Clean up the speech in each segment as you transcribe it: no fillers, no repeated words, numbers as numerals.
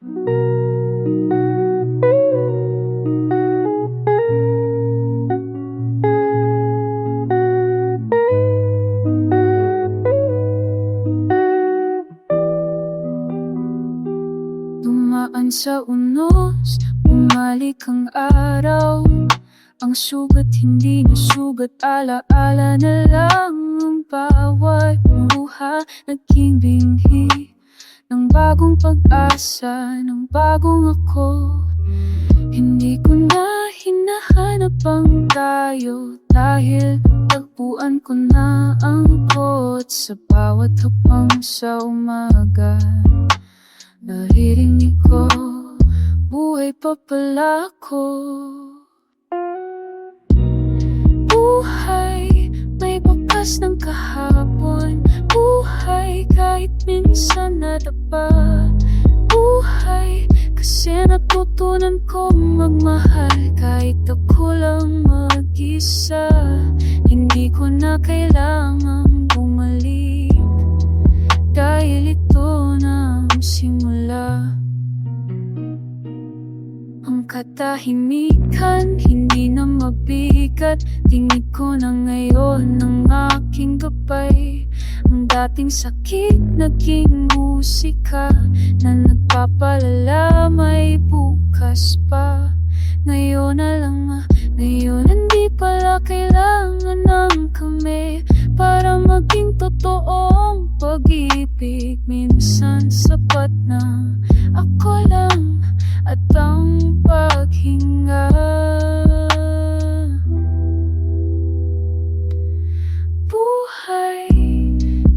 Dumaan sa unos, bumalik ang araw. Ang sugat hindi na sugat, alaala na lang ang bawat luha. Naging binhi ng bagong pag-asa, ng bagong ako. Hindi ko na hinahanap ang tayo, dahil tagpuan ko na ang kot. Sa bawat hapang sa umaga, naririnig ko, buhay pa pala ko. Buhay, may bakas ng kahapon. Buhay, kahit minsan nadapa. Buhay, kasi natutunan ko magmahal kahit ako lang mag-isa. Hindi ko na kailangang bumalik, dahil ito na ang simula. Ang katahimikan, hindi na mabigat. Tingin ko na ngayon ng aking gabay. Ang dating sakit, naging musika na nagpapalala, may bukas pa. Ngayon na lang, ngayon hindi pala kailangan ng kami para maging totoong pag-ibig. Minsan sapat na ako lang at ang paghinga. Buhay,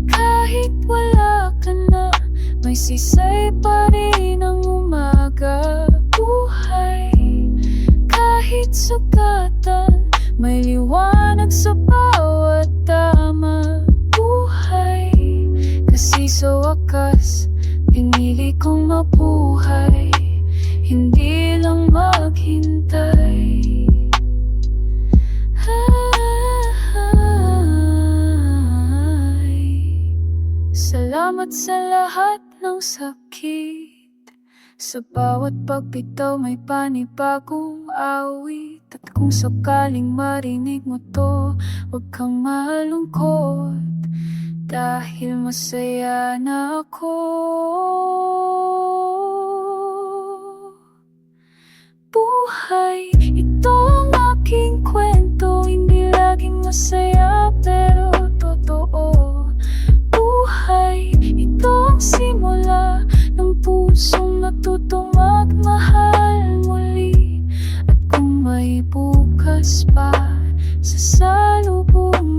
kahit wala ka na, may sisay pa rin ang umaga. Buhay, kahit sugatan, may liwanag sa bawat tama. Buhay, kasi sa wakas, pinili kong mabuhay, hindi lang maghintay. Salamat sa lahat ng sakit. Sa bawat pagbitaw may panibagong awit. At kung sakaling marinig mo to, huwag kang malungkot, dahil masaya na ako. Buhay, ito ang aking kwento. Hindi laging masaya pero totoo. Buhay, ito ang simula ng pusong natutong magmahal muli. At kung may bukas pa sa salubong